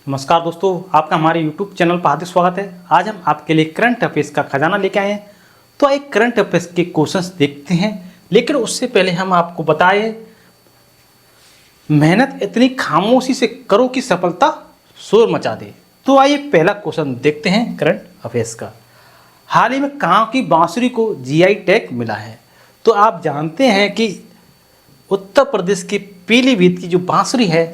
नमस्कार दोस्तों, आपका हमारे YouTube चैनल पर हार्दिक स्वागत है। आज हम आपके लिए करंट अफेयर्स का खजाना लेके आए हैं। तो एक करंट अफेयर्स के क्वेश्चंस देखते हैं, लेकिन उससे पहले हम आपको बताएं, मेहनत इतनी खामोशी से करो कि सफलता शोर मचा दे। तो आइए पहला क्वेश्चन देखते हैं करंट अफेयर्स का। हाल ही में कहाँ की बांसुरी को GI टैग मिला है? तो आप जानते हैं कि उत्तर प्रदेश की पीलीभीत की जो बांसुरी है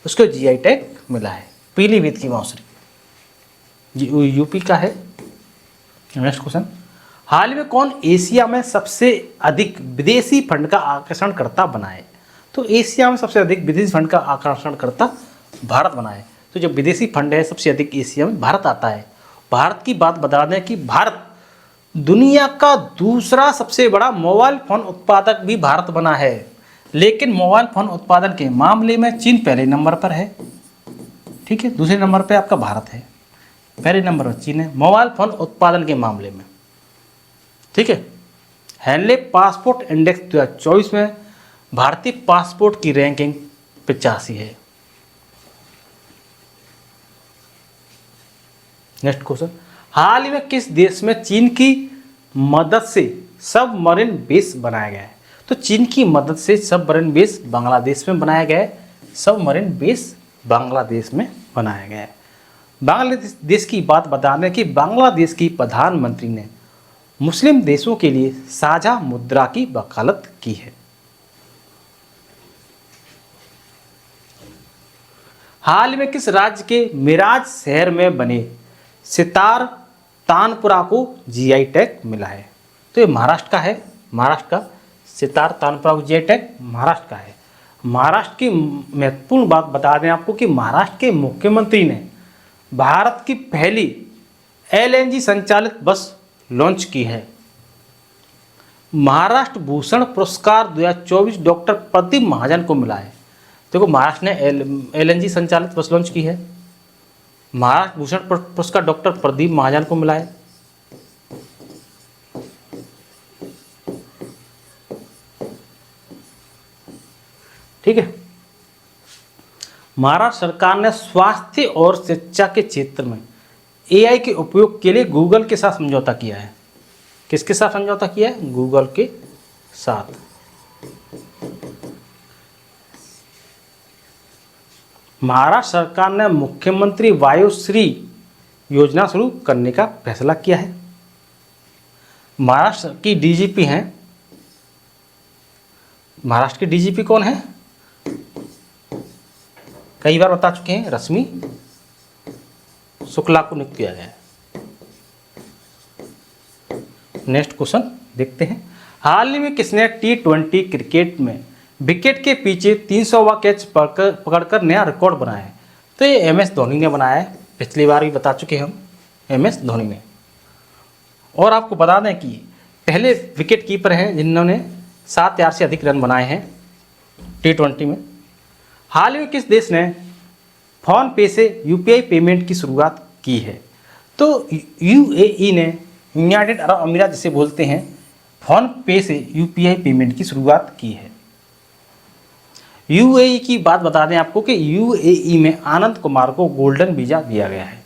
उसको GI टैग मिला है। पीलीभीत की बांसुरी यूपी का है। नेक्स्ट क्वेश्चन, हाल में कौन एशिया में सबसे अधिक विदेशी फंड का आकर्षणकर्ता बना है? तो एशिया में सबसे अधिक विदेशी फंड का आकर्षणकर्ता भारत बना है। तो जो विदेशी फंड है सबसे अधिक एशिया में भारत आता है। भारत की बात बता दें कि भारत दुनिया का दूसरा सबसे बड़ा मोबाइल फोन उत्पादक भी भारत बना है, लेकिन मोबाइल फोन उत्पादन के मामले में चीन पहले नंबर पर है। ठीक है, दूसरे नंबर पे आपका भारत है, पहले नंबर पर चीन है मोबाइल फोन उत्पादन के मामले में। ठीक है, हैंडले पासपोर्ट इंडेक्स 2024 में भारतीय पासपोर्ट की रैंकिंग 85 है। नेक्स्ट क्वेश्चन, हाल ही में किस देश में चीन की मदद से सबमरीन बेस बनाया गया है? तो चीन की मदद से सबमरीन बेस बांग्लादेश में बनाया गया है। सबमरीन बेस बांग्लादेश में बनाया गया है। बांग्लादेश की बात बता दें कि बांग्लादेश की प्रधानमंत्री ने मुस्लिम देशों के लिए साझा मुद्रा की वकालत की है। हाल में किस राज्य के मिराज शहर में बने सितार तानपुरा को GI टैग मिला है? तो ये महाराष्ट्र का है। महाराष्ट्र का सितार तानपुरा को GI टैग महाराष्ट्र का है। महाराष्ट्र की महत्वपूर्ण बात बता दें आपको कि महाराष्ट्र के मुख्यमंत्री ने भारत की पहली LNG संचालित बस लॉन्च की है। महाराष्ट्र भूषण पुरस्कार 2024 डॉक्टर प्रदीप महाजन को मिला है। देखो, महाराष्ट्र ने LNG संचालित बस लॉन्च की है। महाराष्ट्र भूषण पुरस्कार डॉक्टर प्रदीप महाजन को मिला है। ठीक है, महाराष्ट्र सरकार ने स्वास्थ्य और शिक्षा के क्षेत्र में AI के उपयोग के लिए गूगल के साथ समझौता किया है। किसके साथ समझौता किया है? गूगल के साथ। महाराष्ट्र सरकार ने मुख्यमंत्री वायुश्री योजना शुरू करने का फैसला किया है। महाराष्ट्र की DGP हैं, महाराष्ट्र की DGP कौन है? कई बार बता चुके हैं, रश्मि शुक्ला को नियुक्त किया गया है। नेक्स्ट क्वेश्चन देखते हैं, हाल ही में किसने T20 क्रिकेट में विकेट के पीछे 300वां कैच पकड़कर नया रिकॉर्ड बनाया है? तो ये MS धोनी ने बनाया है। पिछली बार भी बता चुके हम, MS धोनी ने। और आपको बता दें कि पहले विकेट कीपर हैं जिन्होंने 7,000 से अधिक रन बनाए हैं T20 में। हाल ही में किस देश ने फोन पे से UPI पेमेंट की शुरुआत की है? तो UAE ने, यूनाइटेड अरब अमीरात जिसे बोलते हैं, फोन पे से UPI पेमेंट की शुरुआत की है। UAE की बात बता दें आपको कि UAE में आनंद कुमार को गोल्डन वीजा दिया गया है।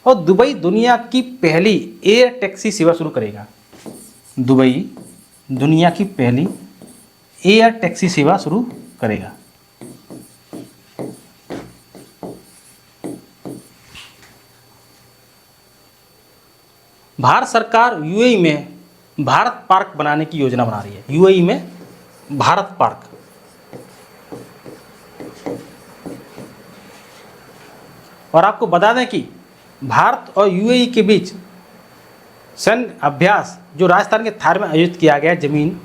और दुबई दुनिया की पहली एयर टैक्सी सेवा शुरू करेगा। दुबई दुनिया की पहली एयर टैक्सी सेवा शुरू करेगा। भारत सरकार UAE में भारत पार्क बनाने की योजना बना रही है। UAE में भारत पार्क। और आपको बता दें कि भारत और UAE के बीच सैन्य अभ्यास जो राजस्थान के थार में आयोजित किया गया जमीन।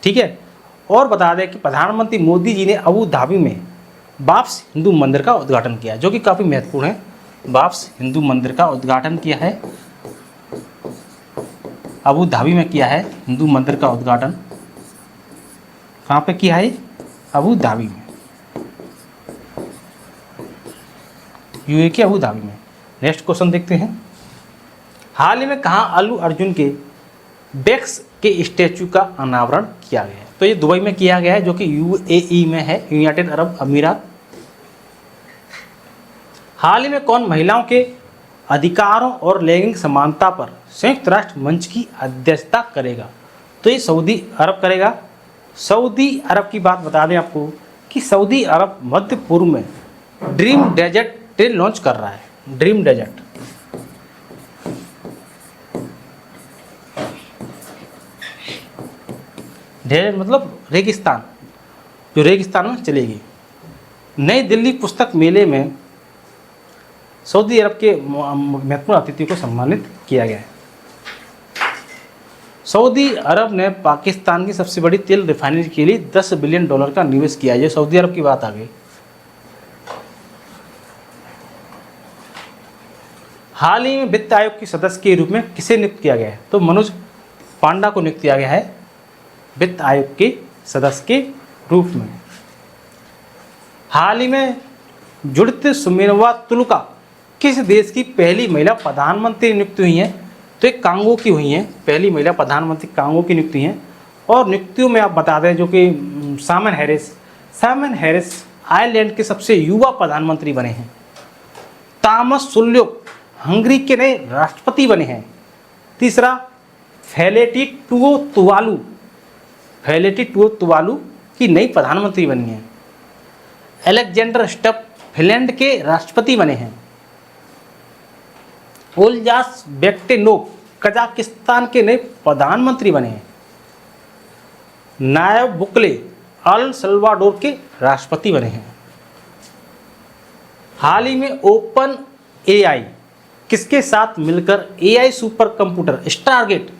ठीक है, और बता दें कि प्रधानमंत्री मोदी जी ने अबू धाबी में बाब्स हिंदू मंदिर का उद्घाटन किया, जो कि काफ़ी महत्वपूर्ण है। बाब्स हिंदू मंदिर का उद्घाटन किया है, अबू धाबी में किया है हिंदू मंदिर का उद्घाटन। कहाँ पे किया है? अबू धाबी में, UAE के अबू धाबी में। नेक्स्ट क्वेश्चन देखते हैं, हाल ही में कहाँ अल्लू अर्जुन के बैक्स के स्टैचू का अनावरण किया गया है? तो ये दुबई में किया गया है, जो कि UAE में है, यूनाइटेड अरब अमीरात। हाल ही में कौन महिलाओं के अधिकारों और लैंगिक समानता पर संयुक्त राष्ट्र मंच की अध्यक्षता करेगा? तो ये सऊदी अरब करेगा। सऊदी अरब की बात बता दें आपको कि सऊदी अरब मध्य पूर्व में ड्रीम डेजर्ट ट्रेन लॉन्च कर रहा है। ड्रीम डेजर्ट, डेजर्ट मतलब रेगिस्तान, जो रेगिस्तान में चलेगी। नई दिल्ली पुस्तक मेले में सऊदी अरब के महत्वपूर्ण अतिथियों को सम्मानित किया गया है। सऊदी अरब ने पाकिस्तान की सबसे बड़ी तेल रिफाइनरी के लिए $10 बिलियन का निवेश किया है। ये सऊदी अरब की बात आ गई। हाल ही में वित्त आयोग के सदस्य के रूप में किसे नियुक्त किया गया है? तो मनोज पांडा को नियुक्त किया गया है वित्त आयोग के सदस्य के रूप में। हाल ही में जुडिथ सुमेरवा तुलुका किस देश की पहली महिला प्रधानमंत्री नियुक्त हुई हैं? तो एक कांगो की हुई हैं, पहली महिला प्रधानमंत्री कांगो की नियुक्ति हैं। और नियुक्तियों में आप बता दें जो कि साइमन हैरिस आयरलैंड के सबसे युवा प्रधानमंत्री बने हैं। तामस सुल्योक हंगरी के नए राष्ट्रपति बने हैं। तीसरा, फेलेटी टुवोतुवालू की नई प्रधानमंत्री बनी है। अलेक्जेंडर स्टप फिनलैंड के राष्ट्रपति बने हैं। ओल्जास बेक्टेनोव कजाकिस्तान के नए प्रधानमंत्री बने हैं। नायब बुकले अल सल्वाडोर के राष्ट्रपति बने हैं। हाल ही में ओपन एआई किसके साथ मिलकर एआई सुपर कंप्यूटर स्टारगेट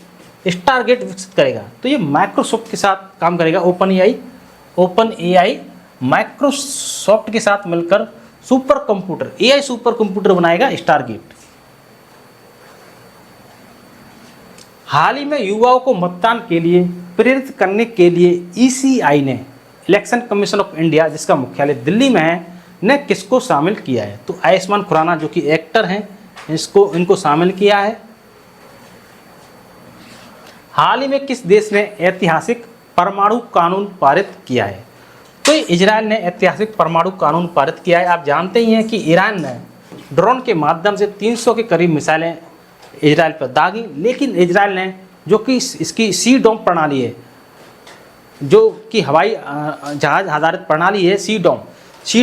विकसित करेगा? तो ये माइक्रोसॉफ्ट के साथ काम करेगा। ओपन एआई माइक्रोसॉफ्ट के साथ मिलकर एआई सुपर कंप्यूटर बनाएगा स्टारगेट। हाल ही में युवाओं को मतदान के लिए प्रेरित करने के लिए ईसीआई ने, इलेक्शन कमीशन ऑफ इंडिया जिसका मुख्यालय दिल्ली में है, ने किसको शामिल किया है? तो आयुष्मान खुराना जो कि एक्टर हैं, इनको शामिल किया है। हाल ही में किस देश ने ऐतिहासिक परमाणु कानून पारित किया है? तो इजराइल ने ऐतिहासिक परमाणु कानून पारित किया है। आप जानते ही हैं कि ईरान ने ड्रोन के माध्यम से 300 के करीब मिसाइलें इजराइल पर दागी, लेकिन इजराइल ने जो कि इसकी सी डोम प्रणाली है, जो कि हवाई जहाज आधारित प्रणाली है, सी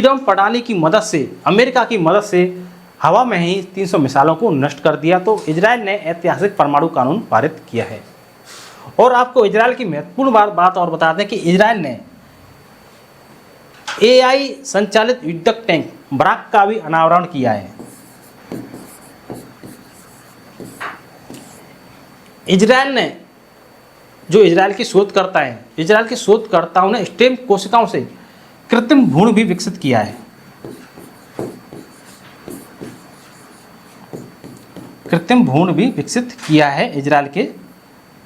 डोम प्रणाली की मदद से, अमेरिका की मदद से हवा में ही 300 मिसाइलों को नष्ट कर दिया। तो इजराइल ने ऐतिहासिक परमाणु कानून पारित किया है। और आपको इजराइल की महत्वपूर्ण बात और बता दें कि इजराइल ने एआई संचालित युद्धक टैंक बराक का भी अनावरण किया है। इजराइल ने, जो इजराइल के शोधकर्ताओं ने स्टेम कोशिकाओं से कृत्रिम भ्रूण भी विकसित किया है। इजराइल के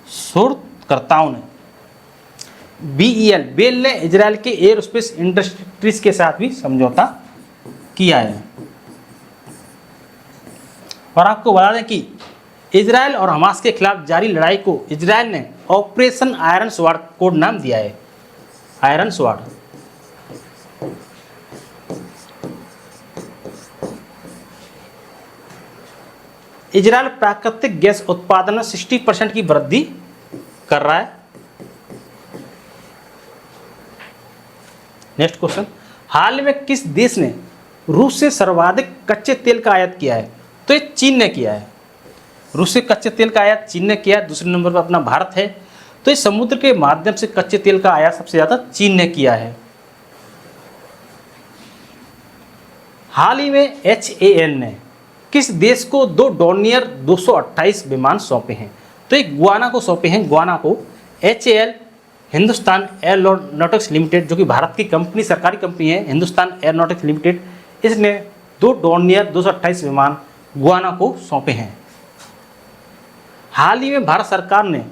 शोधकर्ताओं ने। बेल ने इजराइल के एयरोस्पेस इंडस्ट्रीज के साथ भी समझौता किया है। और आपको बता दें कि इजराइल और हमास के खिलाफ जारी लड़ाई को इजराइल ने ऑपरेशन आयरन स्वॉर्ड कोड नाम दिया है। Iron sword. इजराइल प्राकृतिक गैस उत्पादन में 60% की वृद्धि कर रहा है। नेक्स्ट क्वेश्चन, हाल में किस देश ने रूस से सर्वाधिक कच्चे तेल का आयात किया है? तो ये चीन ने किया है। रूस से कच्चे तेल का आयात चीन ने किया। दूसरे नंबर पर अपना भारत है। तो इस समुद्र के माध्यम से कच्चे तेल का आयात सबसे ज़्यादा चीन ने किया है। हाल ही में HAL ने किस देश को 2 डॉर्नियर 228 विमान सौंपे हैं? तो एक गुआना को सौंपे हैं। गुआना को HAL हिंदुस्तान एयरोनॉटिक्स लिमिटेड, जो कि भारत की कंपनी, सरकारी कंपनी है हिंदुस्तान एयरोनॉटिक्स लिमिटेड, इसने 2 डॉर्नियर 228 विमान गुआना को सौंपे हैं। हाल ही में भारत सरकार ने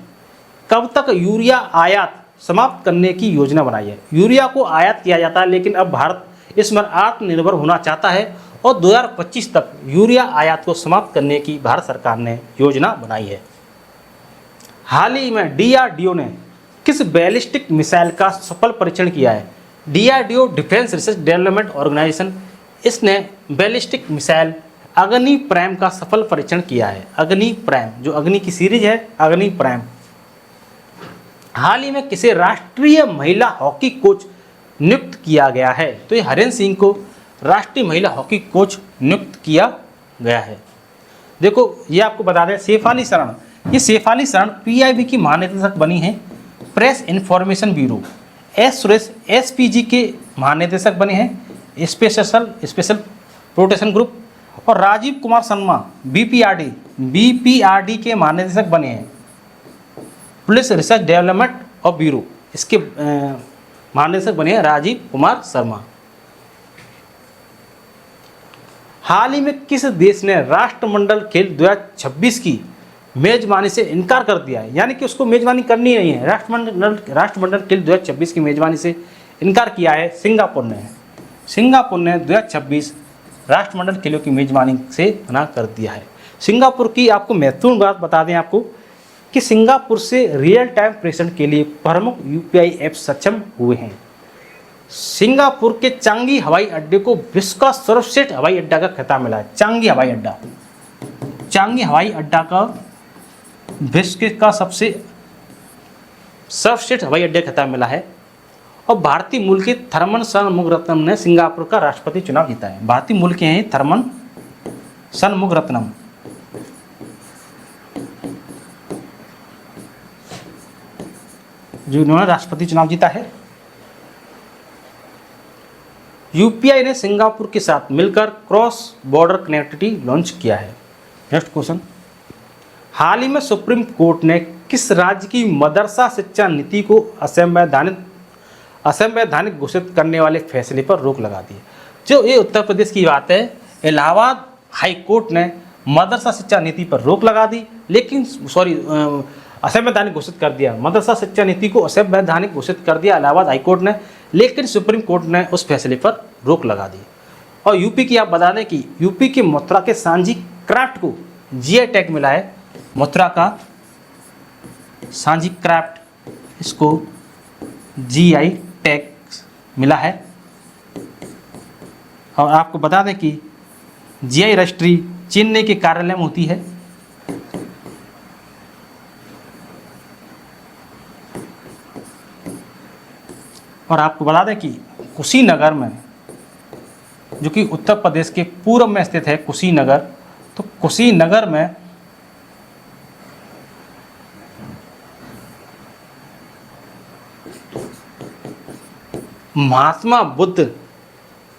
कब तक यूरिया आयात समाप्त करने की योजना बनाई है? यूरिया को आयात किया जाता है, लेकिन अब भारत इसमें आत्मनिर्भर होना चाहता है और 2025 तक यूरिया आयात को समाप्त करने की भारत सरकार ने योजना बनाई है। हाल ही में DRDO ने किस बैलिस्टिक मिसाइल का सफल परीक्षण किया है? DRDO defence research development organisation इसने बैलिस्टिक मिसाइल अग्नि प्राइम का सफल परीक्षण किया है। अग्नि प्राइम, जो अग्नि की सीरीज है, अग्नि प्राइम। हाल ही में किसे राष्ट्रीय महिला हॉकी कोच नियुक्त किया गया है? तो ये हरेंद्र सिंह को राष्ट्रीय महिला हॉकी कोच नियुक्त किया गया है। देखो ये आपको बता दें, शेफाली शरण, ये शेफाली शरण पीआईबी की महानिदेशक बनी हैं press information bureau. S Suresh SPG के महानिदेशक बने हैं स्पेशल प्रोटेक्शन ग्रुप। और राजीव कुमार शर्मा बीपीआरडी के महानिदेशक बने हैं पुलिस रिसर्च डेवलपमेंट और ब्यूरो। इसके महानिदेशक बने हैं राजीव कुमार शर्मा। हाल ही में किस देश ने राष्ट्रमंडल खेल 2026 की मेजबानी से इनकार कर दिया है? यानी कि उसको मेजबानी करनी नहीं है, राष्ट्रमंडल खेल 2026 की मेजबानी से इनकार किया है सिंगापुर ने। सिंगापुर ने 2026 राष्ट्रमंडल खेलों की मेजबानी से मना कर दिया है। सिंगापुर की आपको महत्वपूर्ण बात बता दें आपको कि सिंगापुर से रियल टाइम प्रेषण के लिए प्रमुख यूपीआई ऐप सक्षम हुए हैं। सिंगापुर के चांगी हवाई अड्डे को विश्व का सर्वश्रेष्ठ हवाई अड्डा का खिताब मिला है। चांगी हवाई अड्डा का विश्व का सबसे सर्वश्रेष्ठ हवाई अड्डे का खिताब मिला है। और भारतीय मूल के थर्मन षणमुगरत्नम ने सिंगापुर का राष्ट्रपति चुनाव जीता है। भारतीय मूल के हैं थर्मन षणमुगरत्नम। जिन्होंने राष्ट्रपति चुनाव जीता है। यूपीआई ने सिंगापुर के साथ मिलकर क्रॉस बॉर्डर कनेक्टिविटी लॉन्च किया है। नेक्स्ट क्वेश्चन, हाल ही में सुप्रीम कोर्ट ने किस राज्य की मदरसा शिक्षा नीति को असंवैधानिक घोषित करने वाले फैसले पर रोक लगा दी? जो ये उत्तर प्रदेश की बात है, इलाहाबाद हाई कोर्ट ने मदरसा शिक्षा नीति पर रोक लगा दी, लेकिन असंवैधानिक घोषित कर दिया। मदरसा शिक्षा नीति को असंवैधानिक घोषित कर दिया इलाहाबाद हाई कोर्ट ने, लेकिन सुप्रीम कोर्ट ने उस फैसले पर रोक लगा दी। और यूपी की आप बता दें कि यूपी के मथुरा के सांझी क्राफ्ट को जीआई टैग मिला है। मथुरा का सांझी क्राफ्ट, इसको जीआई टैग मिला है। और आपको बता दें कि जीआई रजिस्ट्री चेन्नई के कार्यालय में होती है। और आपको बता दें कि कुशीनगर में, जो कि उत्तर प्रदेश के पूर्व में स्थित है कुशीनगर, तो कुशीनगर में महात्मा बुद्ध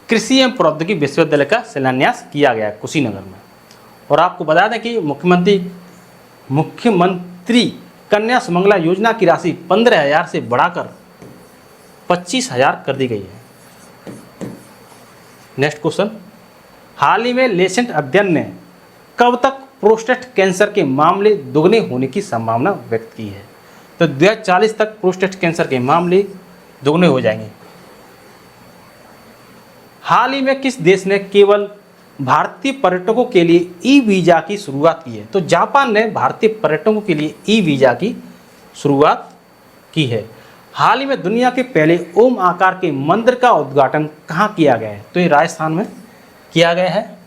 कृषि एवं प्रौद्योगिकी विश्वविद्यालय का शिलान्यास किया गया कुशीनगर में। और आपको बता दें कि मुख्यमंत्री कन्या सुमंगला योजना की राशि 15,000 से बढ़ाकर 25,000 कर दी गई है। नेक्स्ट क्वेश्चन, हाल ही में लेसेंट अध्ययन ने कब तक प्रोस्टेट कैंसर के मामले दोगुने होने की संभावना व्यक्त की है? तो 2040 तक प्रोस्टेट कैंसर के मामले दोगुने हो जाएंगे। हाल ही में किस देश ने केवल भारतीय पर्यटकों के लिए ई वीज़ा की शुरुआत की है? तो जापान ने भारतीय पर्यटकों के लिए ई वीज़ा की शुरुआत की है। हाल ही में दुनिया के पहले ओम आकार के मंदिर का उद्घाटन कहाँ किया गया है? तो ये राजस्थान में किया गया है।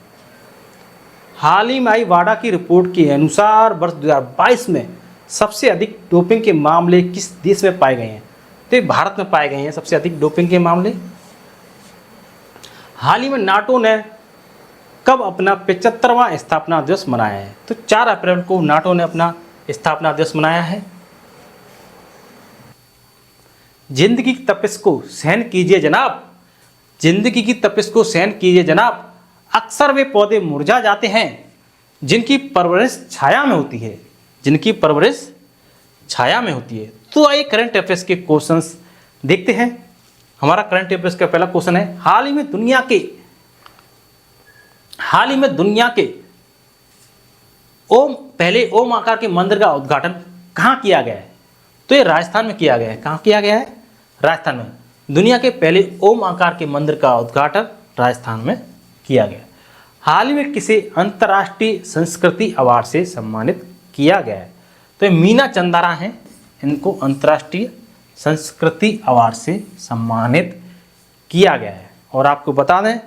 हाल ही में आई वाडा की रिपोर्ट के अनुसार वर्ष 2022 में सबसे अधिक डोपिंग के मामले किस देश में पाए गए हैं? तो ये भारत में पाए गए हैं सबसे अधिक डोपिंग के मामले। हाल ही में नाटो ने कब अपना 75वां स्थापना दिवस मनाया है? तो 4 अप्रैल को नाटो ने अपना स्थापना दिवस मनाया है। जिंदगी की तपिश को सहन कीजिए जनाब, जिंदगी की तपिश को सहन कीजिए जनाब। अक्सर वे पौधे मुरझा जाते हैं जिनकी परवरिश छाया में होती है, जिनकी परवरिश छाया में होती है। तो आइए करंट अफेयर्स के क्वेश्चंस देखते हैं। हमारा करंट अफेयर्स का पहला क्वेश्चन है, हाल ही में दुनिया के पहले ओम आकार के मंदिर का उद्घाटन कहाँ किया गया है? तो ये राजस्थान में किया गया है। कहाँ किया गया है? राजस्थान में। दुनिया के पहले ओम आकार के मंदिर का उद्घाटन राजस्थान में किया गया। हाल ही में किसे अंतर्राष्ट्रीय संस्कृति अवार्ड से सम्मानित किया गया है? तो ये मीना चंदारा हैं, इनको अंतर्राष्ट्रीय संस्कृति अवार्ड से सम्मानित किया गया है। और आपको बता दें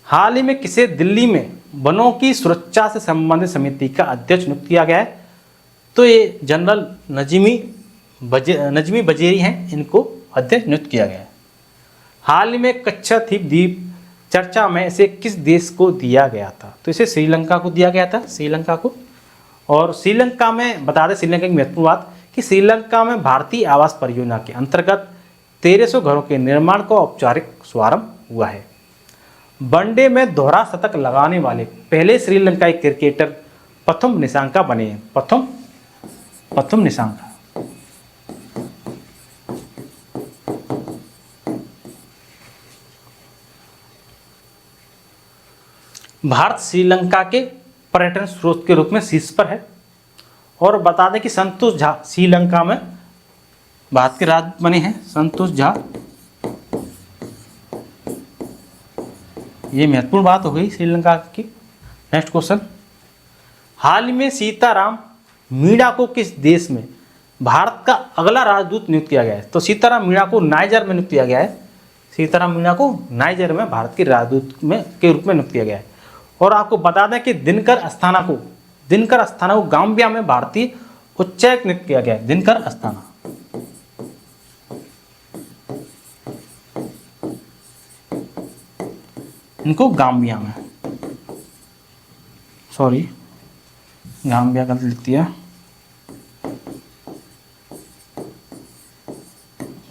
हाल ही में किसे दिल्ली में वनों की सुरक्षा से संबंधित समिति का अध्यक्ष नियुक्त किया गया है? तो ये जनरल नजमी वजीरी हैं, इनको अध्यक्ष नियुक्त किया गया है। हाल ही में कच्छाद्वीप द्वीप चर्चा में इसे किस देश को दिया गया था? तो इसे श्रीलंका को दिया गया था, श्रीलंका को। और श्रीलंका में बता दें, श्रीलंका की महत्वपूर्ण बात कि श्रीलंका में भारतीय आवास परियोजना के अंतर्गत 1300 घरों के निर्माण का औपचारिक शुभारंभ हुआ है। वनडे में दोहरा शतक लगाने वाले पहले श्रीलंकाई क्रिकेटर प्रथम निशंका बने हैं। प्रथम निशंका। भारत श्रीलंका के पर्यटन स्रोत के रूप में शीर्ष पर है। और बता दें कि संतोष झा श्रीलंका में भारत के राज बने हैं। संतोष झा, ये महत्वपूर्ण बात हो गई श्रीलंका की। नेक्स्ट क्वेश्चन, हाल ही में सीताराम मीणा को किस देश में भारत का अगला राजदूत नियुक्त किया गया है? तो सीताराम मीणा को नाइजर में नियुक्त किया गया है। सीताराम मीणा को नाइजर में भारत के राजदूत में के रूप में नियुक्त किया गया है। और आपको बता दें कि दिनकर अस्थाना को गाम्बिया में भारतीय उच्चायुक्त नियुक्त किया गया है। दिनकर अस्थाना। इनको गाम्बिया में, गाम्बिया गलत लिख दिया,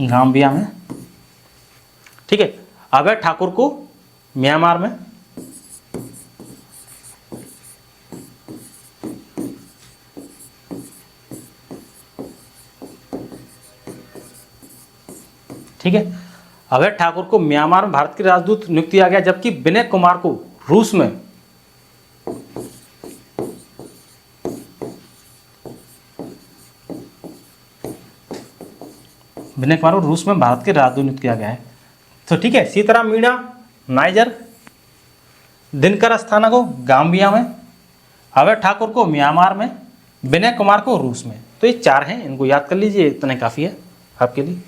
गाम्बिया में। ठीक है। अभय ठाकुर को म्यांमार में। ठीक है। अभय ठाकुर को म्यांमार में भारत के राजदूत नियुक्त किया गया, जबकि विनय कुमार को रूस में भारत के राजदूत नियुक्त किया गया है। तो ठीक है, सीताराम मीणा नाइजर, दिनकर अस्थाना को गाम्बिया में, अभय ठाकुर को म्यांमार में, विनय कुमार को रूस में। तो ये 4 हैं, इनको याद कर लीजिए, इतना काफ़ी है आपके लिए।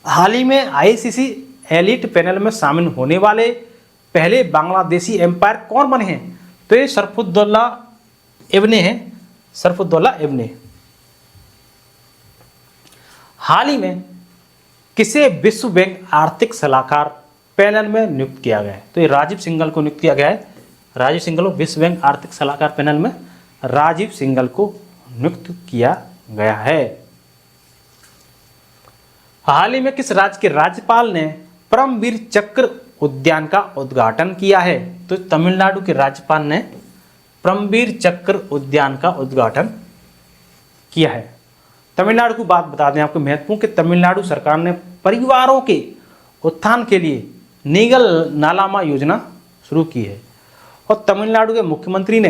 हाल ही में आईसीसी एलिट पैनल में शामिल होने वाले पहले बांग्लादेशी एम्पायर कौन बने हैं? तो ये शरफुद्दौला इब्ने हैं, शरफुद्दौला इब्ने। हाल ही में किसे विश्व बैंक आर्थिक सलाहकार पैनल में नियुक्त किया गया है? तो ये राजीव सिंघल को नियुक्त किया गया है। राजीव सिंघल को विश्व बैंक आर्थिक सलाहकार पैनल में राजीव सिंघल को नियुक्त किया गया है। हाल ही में किस राज्य के राज्यपाल ने परमवीर चक्र उद्यान का उद्घाटन किया है? तो तमिलनाडु के राज्यपाल ने परमवीर चक्र उद्यान का उद्घाटन किया है। तमिलनाडु की बात बता दें आपको महत्वपूर्ण कि तमिलनाडु सरकार ने परिवारों के उत्थान के लिए नीगल नालामा योजना शुरू की है। और तमिलनाडु के मुख्यमंत्री ने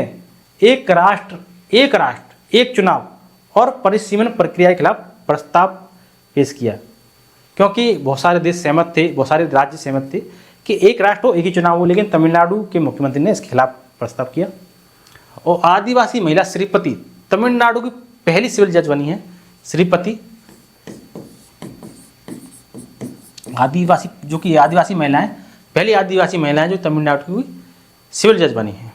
एक राष्ट्र एक चुनाव और परिसीमन प्रक्रिया के खिलाफ प्रस्ताव पेश किया, क्योंकि बहुत सारे देश सहमत थे, बहुत सारे राज्य सहमत थे कि एक राष्ट्र हो एक ही चुनाव हो, लेकिन तमिलनाडु के मुख्यमंत्री ने इसके खिलाफ प्रस्ताव किया। और आदिवासी महिला श्रीपति तमिलनाडु की पहली सिविल जज बनी है। श्रीपति आदिवासी, जो कि आदिवासी महिलाएं, पहली आदिवासी महिलाएं जो तमिलनाडु की सिविल जज बनी हैं।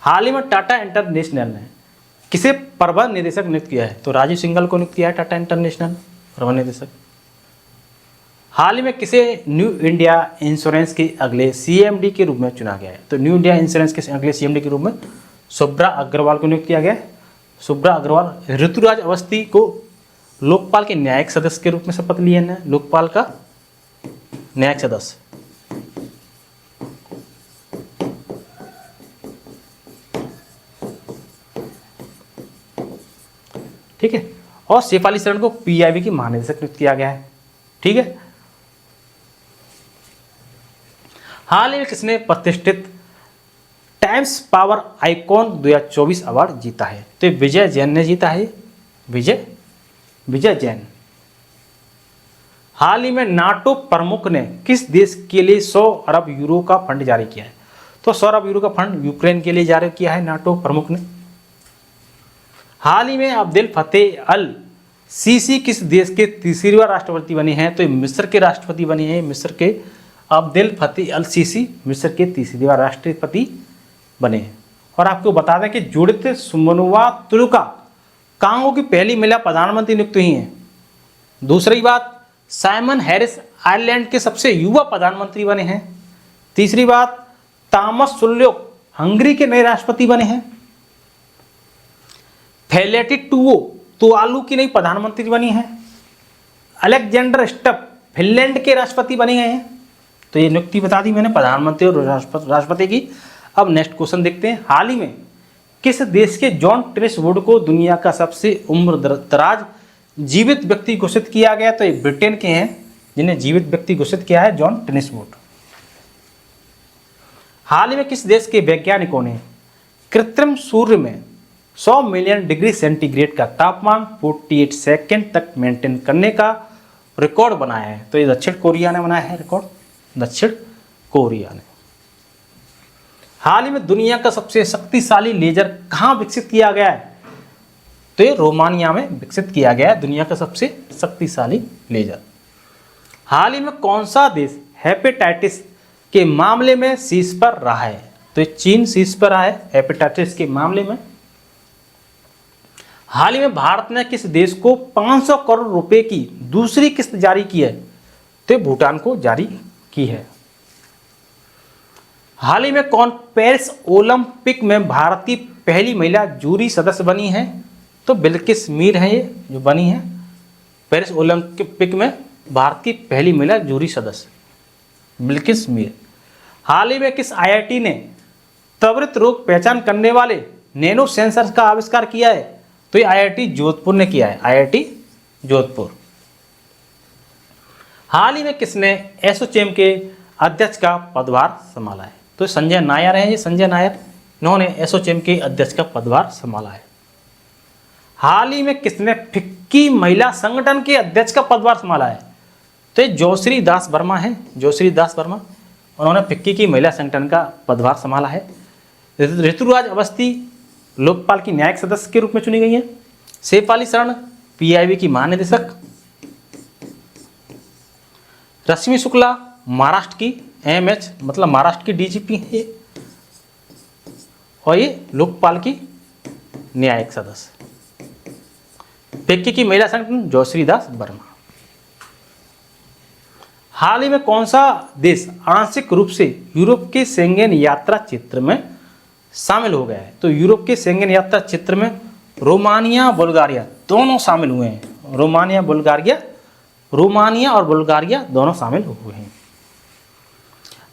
हाल ही में टाटा इंटरनेशनल ने किसे प्रबंध निदेशक नियुक्त किया है? तो राजीव सिंघल को नियुक्त किया है टाटा इंटरनेशनल प्रबंध निदेशक। हाल ही में किसे न्यू इंडिया इंश्योरेंस के अगले सीएमडी के रूप में चुना गया है? तो न्यू इंडिया इंश्योरेंस के अगले सीएमडी के रूप में सुब्रा अग्रवाल को नियुक्त किया गया है। सुब्रा अग्रवाल। ऋतुराज अवस्थी को लोकपाल के न्यायिक सदस्य के रूप में शपथ लिया है, लोकपाल का न्यायिक सदस्य। ठीक है। और शेफाली शरण को पीआईबी की महानिदेशक नियुक्त किया गया है। ठीक है। हाल ही में किसने प्रतिष्ठित टाइम्स पावर आइकॉन 2024 अवार्ड जीता है? तो विजय जैन ने जीता है। विजय जैन। हाल ही में नाटो प्रमुख ने किस देश के लिए 100 अरब यूरो का फंड जारी किया है? तो 100 अरब यूरो का फंड यूक्रेन के लिए जारी किया है नाटो प्रमुख ने। हाल ही में अब्दुल फतेह अल सीसी किस देश के तीसरी बार राष्ट्रपति बने हैं? तो ये मिस्र के राष्ट्रपति बने हैं। मिस्र के अब्देल फतेह अल सीसी मिस्र के तीसरी बार राष्ट्रपति बने हैं। और आपको बता दें कि जुडिथ सुमनोवा-तुरुका कांगो की पहली महिला प्रधानमंत्री नियुक्त हुई हैं। दूसरी बात, साइमन हैरिस आयरलैंड के सबसे युवा प्रधानमंत्री बने हैं। तीसरी बात, तामस सुल्योक हंगरी के नए राष्ट्रपति बने हैं। फेलेटी तुआलू की नई प्रधानमंत्री बनी है। अलेक्जेंडर स्टप फिनलैंड के राष्ट्रपति बने गए हैं। तो ये नियुक्ति बता दी मैंने प्रधानमंत्री और राष्ट्रपति की। अब नेक्स्ट क्वेश्चन देखते हैं। हाल ही में किस देश के जॉन टेनिस-वुड को दुनिया का सबसे उम्रदराज जीवित व्यक्ति घोषित किया गया? तो ये ब्रिटेन के हैं जिन्हें जीवित व्यक्ति घोषित किया है, जॉन टेनिस-वुड। हाल ही में किस देश के वैज्ञानिकों ने कृत्रिम सूर्य में 100 मिलियन डिग्री सेंटीग्रेड का तापमान 48 सेकेंड तक मेंटेन करने का रिकॉर्ड बनाया है? तो ये दक्षिण कोरिया ने बनाया है रिकॉर्ड, दक्षिण कोरिया ने। हाल ही में दुनिया का सबसे शक्तिशाली लेजर कहाँ विकसित किया गया है? तो ये रोमानिया में विकसित किया गया है दुनिया का सबसे शक्तिशाली लेजर। हाल ही में कौन सा देश हेपेटाइटिस के मामले में शीर्ष पर रहा है? तो ये चीन शीर्ष पर रहा है हेपेटाइटिस के मामले में। हाल ही में भारत ने किस देश को 500 करोड़ रुपए की दूसरी किस्त जारी की है? तो ये भूटान को जारी की है। हाल ही में कौन पेरिस ओलंपिक में भारत की पहली महिला जूरी सदस्य बनी है? तो बिल्किस मीर है ये जो बनी है पेरिस ओलंपिक में भारत की पहली महिला जूरी सदस्य, बिल्किस मीर। हाल ही में किस आईआईटी ने त्वरित रोग पहचान करने वाले नैनो सेंसर का आविष्कार किया है? तो ये आईआईटी जोधपुर ने किया है, आईआईटी जोधपुर। हाल ही में किसने एसोचैम के अध्यक्ष का पदभार संभाला है? तो संजय नायर हैं, ये संजय नायर, इन्होंने एसोचैम के अध्यक्ष का पदभार संभाला है। हाल ही में किसने फिक्की महिला संगठन के अध्यक्ष का पदभार संभाला है? तो ये जोश्री दास वर्मा है, जोश्री दास वर्मा, उन्होंने फिक्की की महिला संगठन का पदभार संभाला है। ऋतुराज अवस्थी लोकपाल की न्यायिक सदस्य के रूप में चुनी गई है। शेफाली शरण पीआईबी की महानिदेशक। रश्मि शुक्ला महाराष्ट्र की एमएच मतलब महाराष्ट्र की डीजीपी है ये, और ये लोकपाल की न्यायिक सदस्य। फिक्की की महिला संगठन जोश्री दास वर्मा। हाल ही में कौन सा देश आंशिक रूप से यूरोप के शेंगेन यात्रा क्षेत्र में शामिल हो गया है? तो यूरोप के शेंगेन यात्रा क्षेत्र में रोमानिया बुल्गारिया दोनों शामिल हुए हैं। रोमानिया और बुल्गारिया दोनों शामिल हुए हैं।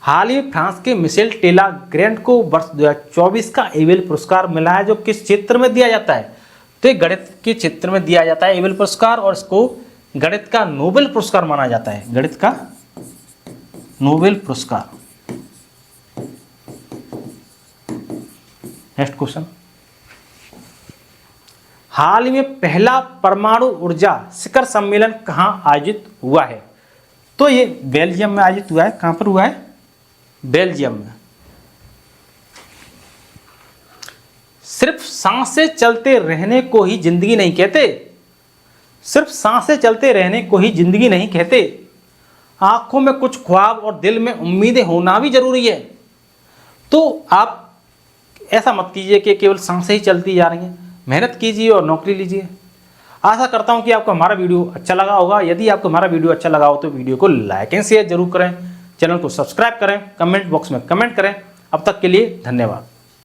हाल ही में फ्रांस के मिशेल टेला ग्रैंड को वर्ष 2024 का एबेल पुरस्कार मिला है, जो किस क्षेत्र में दिया जाता है? तो ये गणित के क्षेत्र में दिया जाता है एबेल पुरस्कार, और इसको गणित का नोबेल पुरस्कार माना जाता है, गणित का नोबेल पुरस्कार। Next question. हाल ही में पहला परमाणु ऊर्जा शिखर सम्मेलन कहां आयोजित हुआ है? तो ये बेल्जियम में आयोजित हुआ है। कहां पर हुआ है? बेल्जियम में। सिर्फ सांसें चलते रहने को ही जिंदगी नहीं कहते, सिर्फ सांसें चलते रहने को ही जिंदगी नहीं कहते, आंखों में कुछ ख्वाब और दिल में उम्मीदें होना भी जरूरी है। तो आप ऐसा मत कीजिए कि केवल सांसें ही चलती जा रही हैं, मेहनत कीजिए और नौकरी लीजिए। आशा करता हूं कि आपको हमारा वीडियो अच्छा लगा होगा। यदि आपको हमारा वीडियो अच्छा लगा हो तो वीडियो को लाइक एंड शेयर जरूर करें, चैनल को सब्सक्राइब करें, कमेंट बॉक्स में कमेंट करें। अब तक के लिए धन्यवाद।